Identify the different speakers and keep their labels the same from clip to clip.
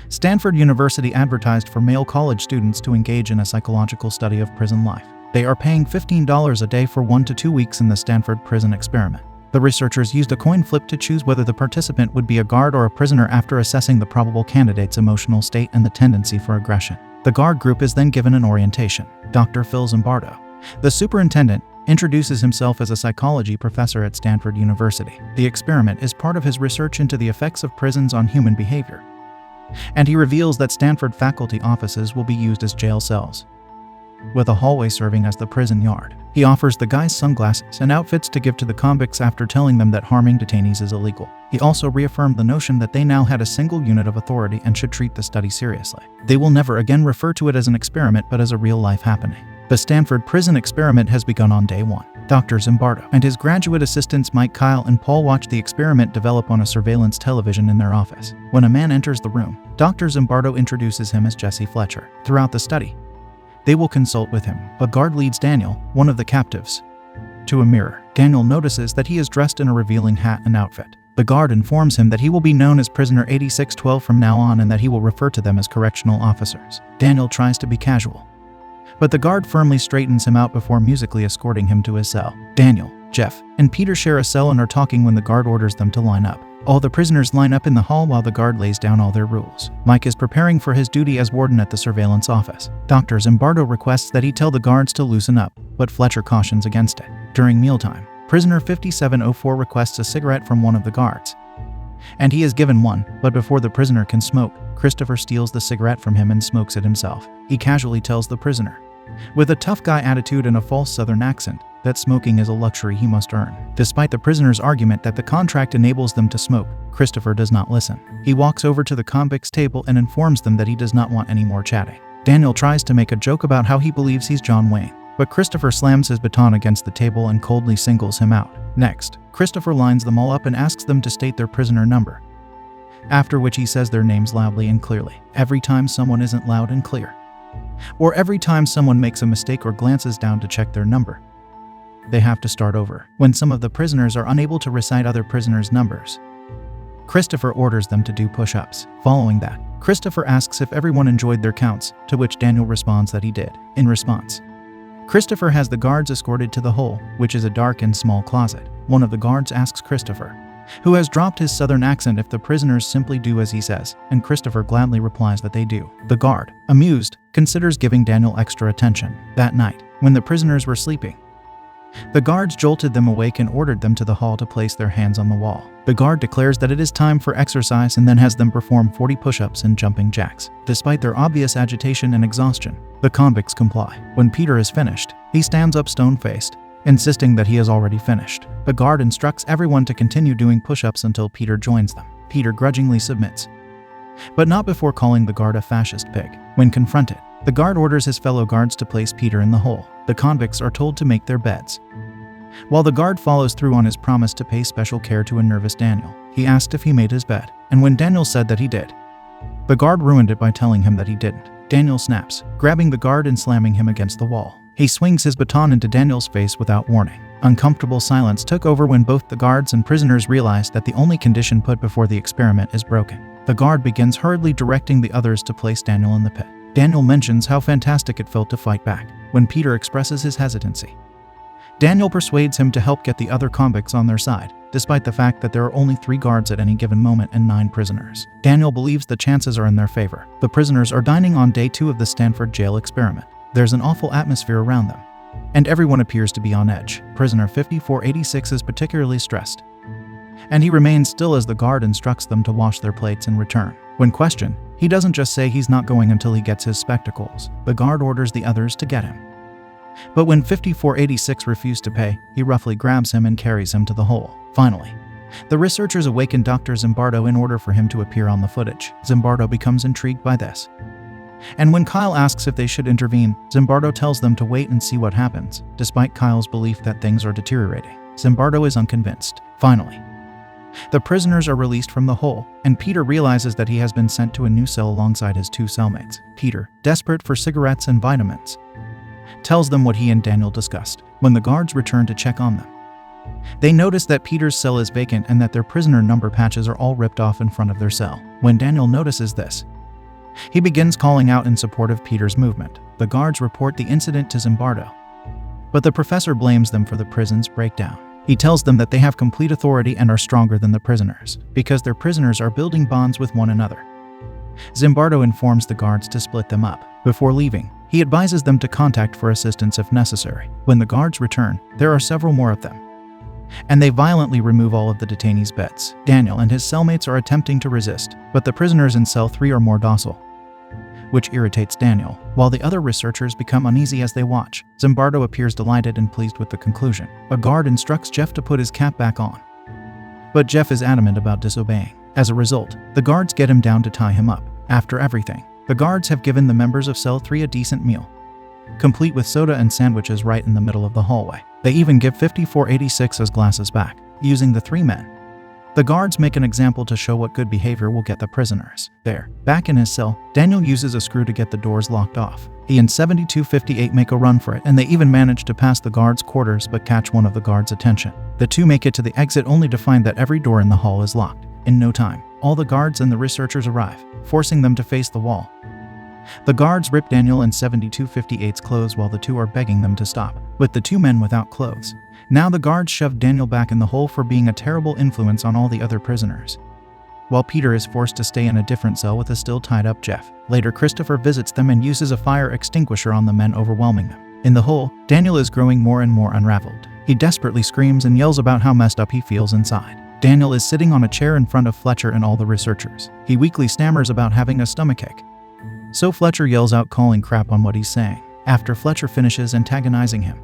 Speaker 1: Stanford University advertised for male college students to engage in a psychological study of prison life. They are paying $15 a day for 1 to 2 weeks in the Stanford prison experiment. The researchers used a coin flip to choose whether the participant would be a guard or a prisoner after assessing the probable candidate's emotional state and the tendency for aggression. The guard group is then given an orientation. Dr. Phil Zimbardo, the superintendent, introduces himself as a psychology professor at Stanford University. The experiment is part of his research into the effects of prisons on human behavior, and he reveals that Stanford faculty offices will be used as jail cells, with a hallway serving as the prison yard. He offers the guys sunglasses and outfits to give to the convicts after telling them that harming detainees is illegal. He also reaffirmed the notion that they now had a single unit of authority and should treat the study seriously. They will never again refer to it as an experiment but as a real-life happening. The Stanford prison experiment has begun on day 1. Dr. Zimbardo and his graduate assistants Mike, Kyle, and Paul watch the experiment develop on a surveillance television in their office. When a man enters the room, Dr. Zimbardo introduces him as Jesse Fletcher. Throughout the study, they will consult with him. A guard leads Daniel, one of the captives, to a mirror. Daniel notices that he is dressed in a revealing hat and outfit. The guard informs him that he will be known as Prisoner 8612 from now on and that he will refer to them as correctional officers. Daniel tries to be casual, but the guard firmly straightens him out before musically escorting him to his cell. Daniel, Jeff, and Peter share a cell and are talking when the guard orders them to line up. All the prisoners line up in the hall while the guard lays down all their rules. Mike is preparing for his duty as warden at the surveillance office. Dr. Zimbardo requests that he tell the guards to loosen up, but Fletcher cautions against it. During mealtime, prisoner 5704 requests a cigarette from one of the guards, and he is given one, but before the prisoner can smoke, Christopher steals the cigarette from him and smokes it himself. He casually tells the prisoner, with a tough guy attitude and a false southern accent, that smoking is a luxury he must earn. Despite the prisoner's argument that the contract enables them to smoke, Christopher does not listen. He walks over to the convicts' table and informs them that he does not want any more chatting. Daniel tries to make a joke about how he believes he's John Wayne, but Christopher slams his baton against the table and coldly singles him out. Next, Christopher lines them all up and asks them to state their prisoner number, after which he says their names loudly and clearly. Every time someone isn't loud and clear, or every time someone makes a mistake or glances down to check their number, they have to start over. When some of the prisoners are unable to recite other prisoners' numbers, Christopher orders them to do push-ups. Following that, Christopher asks if everyone enjoyed their counts, to which Daniel responds that he did. In response, Christopher has the guards escorted to the hole, which is a dark and small closet. One of the guards asks Christopher, who has dropped his southern accent, if the prisoners simply do as he says, and Christopher gladly replies that they do. The guard, amused, considers giving Daniel extra attention. That night, when the prisoners were sleeping, the guards jolted them awake and ordered them to the hall to place their hands on the wall. The guard declares that it is time for exercise and then has them perform 40 push-ups and jumping jacks. Despite their obvious agitation and exhaustion, the convicts comply. When Peter is finished, he stands up stone-faced, insisting that he has already finished. The guard instructs everyone to continue doing push-ups until Peter joins them. Peter grudgingly submits, but not before calling the guard a fascist pig. When confronted, the guard orders his fellow guards to place Peter in the hole. The convicts are told to make their beds, while the guard follows through on his promise to pay special care to a nervous Daniel. He asked if he made his bed, and when Daniel said that he did, the guard ruined it by telling him that he didn't. Daniel snaps, grabbing the guard and slamming him against the wall. He swings his baton into Daniel's face without warning. Uncomfortable silence took over when both the guards and prisoners realized that the only condition put before the experiment is broken. The guard begins hurriedly directing the others to place Daniel in the pit. Daniel mentions how fantastic it felt to fight back. When Peter expresses his hesitancy, Daniel persuades him to help get the other convicts on their side, despite the fact that there are only 3 guards at any given moment and 9 prisoners. Daniel believes the chances are in their favor. The prisoners are dining on day 2 of the Stanford jail experiment. There's an awful atmosphere around them, and everyone appears to be on edge. Prisoner 5486 is particularly stressed, and he remains still as the guard instructs them to wash their plates and return. When questioned, he doesn't just say he's not going until he gets his spectacles. The guard orders the others to get him, but when 5486 refused to pay, he roughly grabs him and carries him to the hole. Finally, the researchers awaken Dr. Zimbardo in order for him to appear on the footage. Zimbardo becomes intrigued by this, and when Kyle asks if they should intervene, Zimbardo tells them to wait and see what happens. Despite Kyle's belief that things are deteriorating, Zimbardo is unconvinced. Finally, the prisoners are released from the hole, and Peter realizes that he has been sent to a new cell alongside his 2 cellmates. Peter, desperate for cigarettes and vitamins, tells them what he and Daniel discussed. When the guards return to check on them, they notice that Peter's cell is vacant and that their prisoner number patches are all ripped off in front of their cell. When Daniel notices this, He begins calling out in support of Peter's movement. The guards report the incident to Zimbardo, but the professor blames them for the prison's breakdown. He tells them that they have complete authority and are stronger than the prisoners, because their prisoners are building bonds with one another. Zimbardo informs the guards to split them up. Before leaving, he advises them to contact for assistance if necessary. When the guards return, there are several more of them, and they violently remove all of the detainees' beds. Daniel and his cellmates are attempting to resist, but the prisoners in cell 3 are more docile, which irritates Daniel, while the other researchers become uneasy as they watch. Zimbardo appears delighted and pleased with the conclusion. A guard instructs Jeff to put his cap back on, but Jeff is adamant about disobeying. As a result, the guards get him down to tie him up. After everything, the guards have given the members of Cell 3 a decent meal, complete with soda and sandwiches right in the middle of the hallway. They even give 5486's glasses back. Using the 3 men, the guards make an example to show what good behavior will get the prisoners. There, back in his cell, Daniel uses a screw to get the doors locked off. He and 7258 make a run for it, and they even manage to pass the guards' quarters but catch one of the guards' attention. The two make it to the exit only to find that every door in the hall is locked. In no time, all the guards and the researchers arrive, forcing them to face the wall. The guards rip Daniel and 7258's clothes while the two are begging them to stop, with the 2 men without clothes. Now the guards shove Daniel back in the hole for being a terrible influence on all the other prisoners, while Peter is forced to stay in a different cell with a still tied up Jeff. Later, Christopher visits them and uses a fire extinguisher on the men, overwhelming them. In the hole, Daniel is growing more and more unraveled. He desperately screams and yells about how messed up he feels inside. Daniel is sitting on a chair in front of Fletcher and all the researchers. He weakly stammers about having a stomachache, so Fletcher yells out, calling crap on what he's saying. After Fletcher finishes antagonizing him,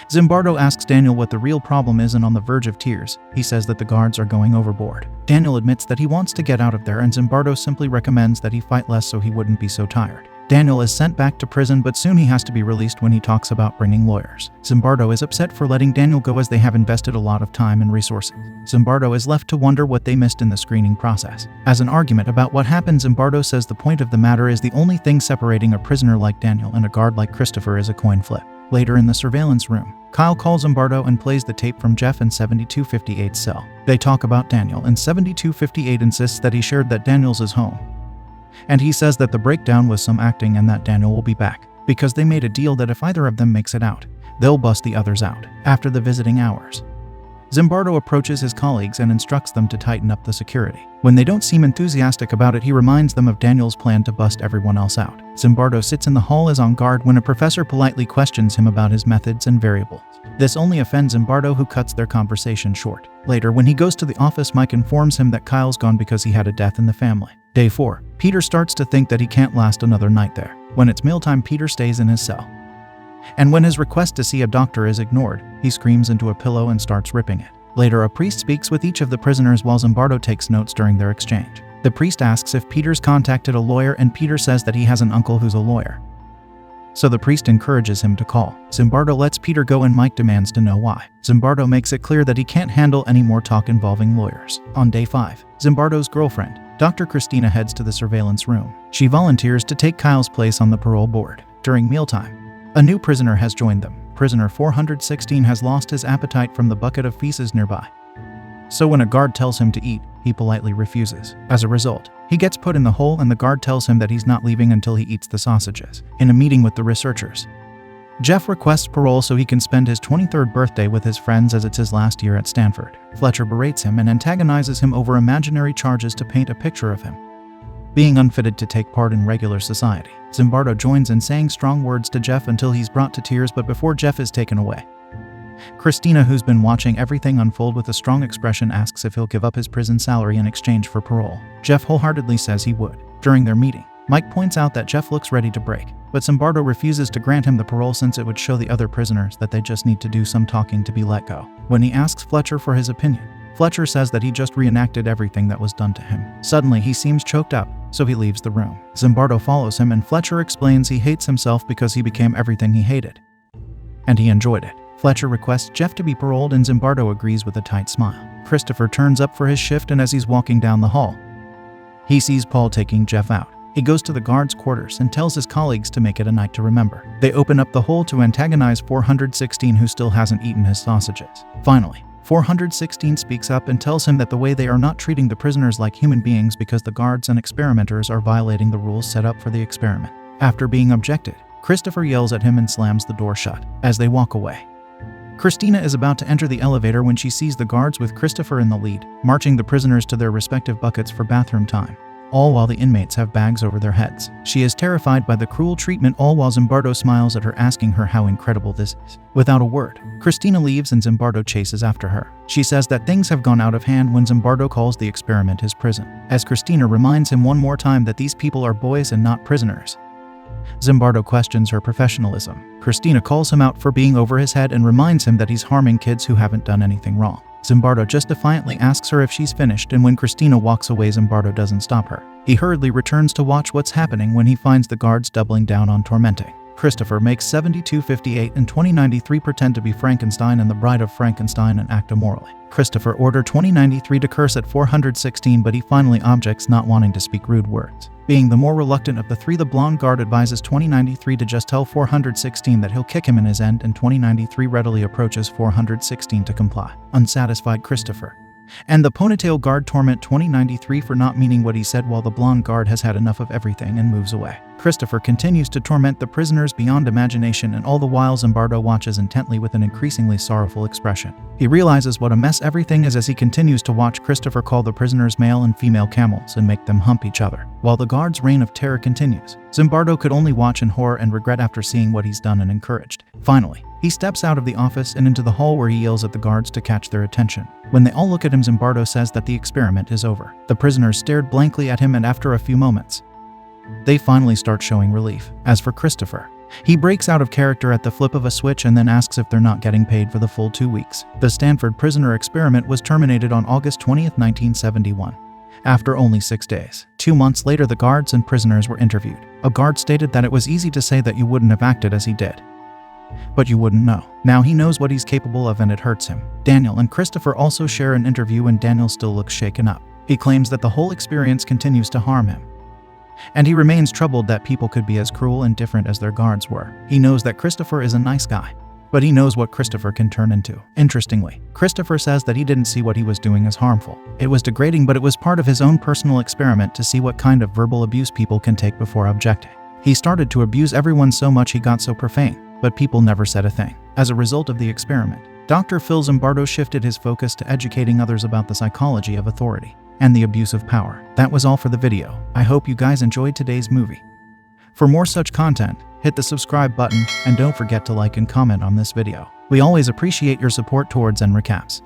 Speaker 1: Zimbardo asks Daniel what the real problem is, and on the verge of tears, he says that the guards are going overboard. Daniel admits that he wants to get out of there, and Zimbardo simply recommends that he fight less so he wouldn't be so tired. Daniel is sent back to prison, but soon he has to be released when he talks about bringing lawyers. Zimbardo is upset for letting Daniel go, as they have invested a lot of time and resources. Zimbardo is left to wonder what they missed in the screening process. As an argument about what happened, Zimbardo says the point of the matter is the only thing separating a prisoner like Daniel and a guard like Christopher is a coin flip. Later in the surveillance room, Kyle calls Zimbardo and plays the tape from Jeff in 7258's cell. They talk about Daniel, and 7258 insists that he shared that Daniel's is home, and he says that the breakdown was some acting and that Daniel will be back, because they made a deal that if either of them makes it out, they'll bust the others out. After the visiting hours, Zimbardo approaches his colleagues and instructs them to tighten up the security. When they don't seem enthusiastic about it, he reminds them of Daniel's plan to bust everyone else out. Zimbardo sits in the hall as on guard when a professor politely questions him about his methods and variables. This only offends Zimbardo, who cuts their conversation short. Later, when he goes to the office, Mike informs him that Kyle's gone because he had a death in the family. Day 4, Peter starts to think that he can't last another night there. When it's mealtime, Peter stays in his cell, and when his request to see a doctor is ignored, he screams into a pillow and starts ripping it. Later, a priest speaks with each of the prisoners while Zimbardo takes notes during their exchange. The priest asks if Peter's contacted a lawyer, and Peter says that he has an uncle who's a lawyer, so the priest encourages him to call. Zimbardo lets Peter go, and Mike demands to know why. Zimbardo makes it clear that he can't handle any more talk involving lawyers. On day 5, Zimbardo's girlfriend, Dr. Christina, heads to the surveillance room. She volunteers to take Kyle's place on the parole board. During mealtime, a new prisoner has joined them. Prisoner 416 has lost his appetite from the bucket of feces nearby, so when a guard tells him to eat, he politely refuses. As a result, he gets put in the hole, and the guard tells him that he's not leaving until he eats the sausages. In a meeting with the researchers, Jeff requests parole so he can spend his 23rd birthday with his friends, as it's his last year at Stanford. Fletcher berates him and antagonizes him over imaginary charges to paint a picture of him being unfitted to take part in regular society. Zimbardo joins in saying strong words to Jeff until he's brought to tears, but before Jeff is taken away, Christina, who's been watching everything unfold with a strong expression, asks if he'll give up his prison salary in exchange for parole. Jeff wholeheartedly says he would. During their meeting, Mike points out that Jeff looks ready to break, but Zimbardo refuses to grant him the parole since it would show the other prisoners that they just need to do some talking to be let go. When he asks Fletcher for his opinion, Fletcher says that he just reenacted everything that was done to him. Suddenly, he seems choked up, so he leaves the room. Zimbardo follows him, and Fletcher explains he hates himself because he became everything he hated, and he enjoyed it. Fletcher requests Jeff to be paroled, and Zimbardo agrees with a tight smile. Christopher turns up for his shift, and as he's walking down the hall, he sees Paul taking Jeff out. He goes to the guards' quarters and tells his colleagues to make it a night to remember. They open up the hole to antagonize 416, who still hasn't eaten his sausages. Finally, 416 speaks up and tells him that the way they are not treating the prisoners like human beings because the guards and experimenters are violating the rules set up for the experiment. After being objected, Christopher yells at him and slams the door shut. As they walk away, Christina is about to enter the elevator when she sees the guards with Christopher in the lead, marching the prisoners to their respective buckets for bathroom time, all while the inmates have bags over their heads. She is terrified by the cruel treatment, all while Zimbardo smiles at her, asking her how incredible this is. Without a word, Christina leaves and Zimbardo chases after her. She says that things have gone out of hand when Zimbardo calls the experiment his prison, as Christina reminds him one more time that these people are boys and not prisoners. Zimbardo questions her professionalism. Christina calls him out for being over his head and reminds him that he's harming kids who haven't done anything wrong. Zimbardo just defiantly asks her if she's finished, and when Christina walks away, Zimbardo doesn't stop her. He hurriedly returns to watch what's happening when he finds the guards doubling down on tormenting. Christopher makes 7258 and 2093 pretend to be Frankenstein and the Bride of Frankenstein and act immorally. Christopher ordered 2093 to curse at 416, but he finally objects, not wanting to speak rude words. Being the more reluctant of the three, the blonde guard advises 2093 to just tell 416 that he'll kick him in his end, and 2093 readily approaches 416 to comply. Unsatisfied, Christopher and the ponytail guard torment 2093 for not meaning what he said, while the blonde guard has had enough of everything and moves away. Christopher continues to torment the prisoners beyond imagination, and all the while Zimbardo watches intently with an increasingly sorrowful expression. He realizes what a mess everything is as he continues to watch Christopher call the prisoners male and female camels and make them hump each other. While the guard's reign of terror continues, Zimbardo could only watch in horror and regret after seeing what he's done and encouraged. Finally, he steps out of the office and into the hall, where he yells at the guards to catch their attention. When they all look at him, Zimbardo says that the experiment is over. The prisoners stared blankly at him, and after a few moments, they finally start showing relief. As for Christopher, he breaks out of character at the flip of a switch and then asks if they're not getting paid for the full 2 weeks. The Stanford prisoner experiment was terminated on August 20th, 1971. After only 6 days. 2 months later, the guards and prisoners were interviewed. A guard stated that it was easy to say that you wouldn't have acted as he did, but you wouldn't know. Now he knows what he's capable of, and it hurts him. Daniel and Christopher also share an interview, and Daniel still looks shaken up. He claims that the whole experience continues to harm him, and he remains troubled that people could be as cruel and different as their guards were. He knows that Christopher is a nice guy, but he knows what Christopher can turn into. Interestingly, Christopher says that he didn't see what he was doing as harmful. It was degrading, but it was part of his own personal experiment to see what kind of verbal abuse people can take before objecting. He started to abuse everyone so much he got so profane, but people never said a thing. As a result of the experiment, Dr. Phil Zimbardo shifted his focus to educating others about the psychology of authority and the abuse of power. That was all for the video. I hope you guys enjoyed today's movie. For more such content, hit the subscribe button and don't forget to like and comment on this video. We always appreciate your support towards and recaps.